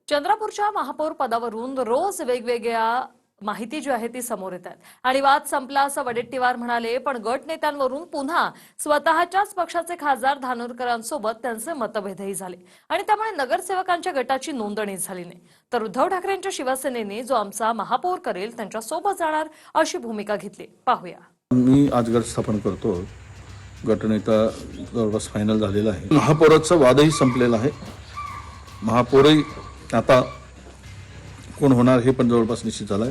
चंद्रपूरच्या महापौर पदावरून रोज वेगवेगळ्या माहिती जी आहे ती समोर येत आहेत आणि वाद संपला असं वडेट्टीवार म्हणाले, पण गट नेत्यांवरून पुन्हा स्वतःच्याच पक्षाचे खासदार धानोरकरांसोबत त्यांचे मतभेदही झाले आणि त्यामुळे नगरसेवकांच्या गटाची नोंदणी झाली नाही। तर उद्धव ठाकरेंच्या शिवसेनेने जो आमचा महापौर करेल त्यांच्या सोबत जाणार अशी भूमिका घेतली। पाहूया। मी आज गट स्थापन करतो। गटनेता जवळपास फायनल झालेला आहे। महापौराचा वादही संपलेला आहे। महापौरही आता कोण होणार हे पण जवळपास निश्चित झालंय।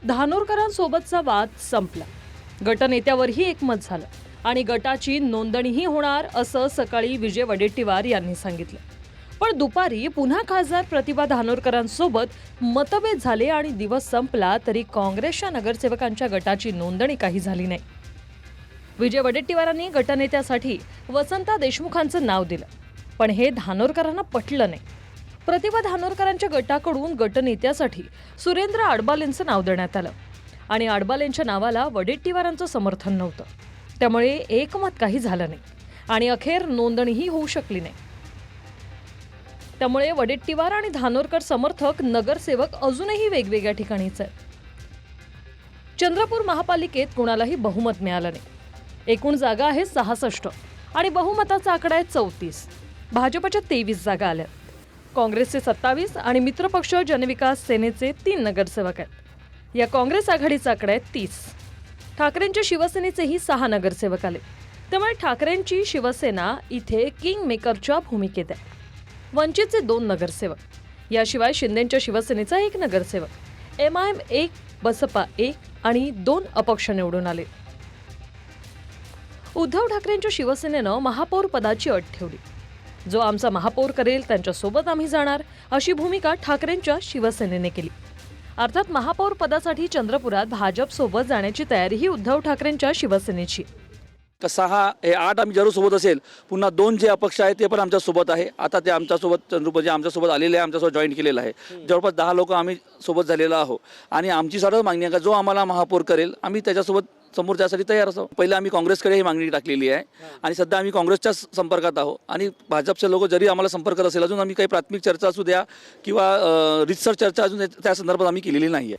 धानोरकरांसोबतचा वाद संपला, गटनेत्यावरही एकमत झालं आणि गटाची नोंदणीही होणार असं सकाळी विजय वडेट्टीवार यांनी सांगितलं। पण दुपारी पुन्हा खासदार प्रतिभा धानोरकरांसोबत मतभेद झाले आणि दिवस संपला तरी काँग्रेसच्या नगरसेवकांच्या गटाची नोंदणी काही झाली नाही। विजय वडेट्टीवारांनी गटनेत्यासाठी वसंता देशमुखांचं नाव दिलं, पण हे धानोरकरांना पटलं नाही। प्रतिभा धानोरकरांच्या गटाकडून गटनेत्यासाठी सुरेंद्र आडबालेंचं नाव देण्यात आलं आणि आडबालेंच्या नावाला वडेट्टीवारांचं समर्थन नव्हतं, त्यामुळे एकमत काही झालं नाही आणि अखेर नोंदणीही होऊ शकली नाही। त्यामुळे वडेट्टीवार आणि धानोरकर समर्थक नगरसेवक अजूनही वेगवेगळ्या ठिकाणीच आहेत। चंद्रपूर महापालिकेत कुणालाही बहुमत मिळालं नाही। एकूण जागा आहे 66 आणि बहुमताचा आकडा आहे 34। भाजपच्या 23 जागा आल्या, काँग्रेसचे 27 आणि मित्रपक्ष जनविकास सेनेचे 3 नगरसेवक आहेत। या काँग्रेस आघाडीचा आकडा आहे 30। ठाकरेंच्या शिवसेनेचेही 6 नगरसेवक आले, त्यामुळे ठाकरेंची शिवसेना इथे किंग मेकरच्या भूमिकेत आहे। वंचितचे 2 नगरसेवक, याशिवाय शिंदेच्या शिवसेनेचा 1 नगरसेवक, MIM 1, बसपा 1 आणि 2 अपक्ष निवडून आले। उद्धव ठाकरेंच्या शिवसेनेनं महापौर पदाची अट ठेवली। जो आमचा महापौर करेल त्यांच्यासोबत आम्ही जाणार अशी भूमिका ठाकरेंच्या शिवसेनेने केली। अर्थात महापौर पदासाठी चंद्रपुरात भाजपसोबत जाण्याची तयारीही उद्धव ठाकरेंच्या शिवसेनेची। तर 6 हे 8 आम्ही जरूर सोबत असेल। पुन्हा 2 जे अपक्ष आहेत ते पण आमच्या सोबत आहे। आता ते आमच्यासोबत चंद्रपूर आमच्यासोबत आलेले आहे, आमच्यासोबत जॉईन केलेलं आहे। जवळपास 10 लोक आम्ही सोबत झालेलो आहोत आणि आमची सर्व मागणी आहे का जो आम्हाला महापौर करेल आम्ही त्याच्यासोबत समोर त्यासाठी तयार असतो। पहिले आम्ही काँग्रेसकडे ही मागणी टाकलेली आहे आणि सध्या आम्ही काँग्रेसच्या संपर्कात आहोत आणि भाजपचे लोक जरी आम्हाला संपर्कात असेल अजून आम्ही काही प्राथमिक चर्चा असू द्या किंवा रितसर चर्चा अजून त्या संदर्भात आम्ही केलेली नाहीये।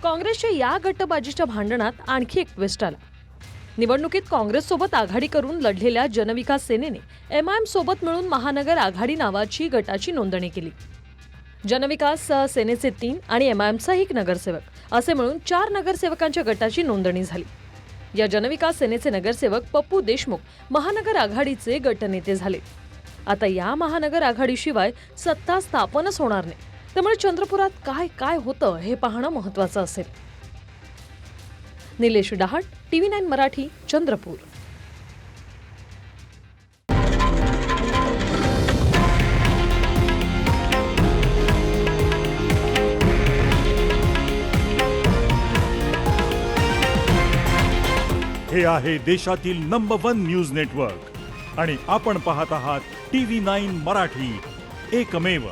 काँग्रेसच्या या गटबाजीच्या भांडणात आणखी एक ट्विस्ट आला। निवडणुकीत काँग्रेससोबत आघाडी करून लढलेल्या जनविकास सेनेने MIM सोबत मिळून महानगर आघाडी नावाची गटाची नोंदणी केली। जनविकास सेनेचे 3 आणि MIMचा 1 नगरसेवक असे मिळून 4 नगरसेवकांच्या गटाची नोंदणी झाली। या जनविकास सेनेचे नगरसेवक पप्पू देशमुख महानगर आघाडीचे गटनेते झाले। आता या महानगर आघाडीशिवाय सत्ता स्थापनच होणार नाही, त्यामुळे चंद्रपुरात काय काय होतं हे पाहणं महत्त्वाचं असेल। निलेश डहाट, TV9 मराठी, चंद्रपूर। हे आहे देशातील नंबर 1 न्यूज नेटवर्क आणि आपण पाहत आहात TV9 मराठी, एकमेव।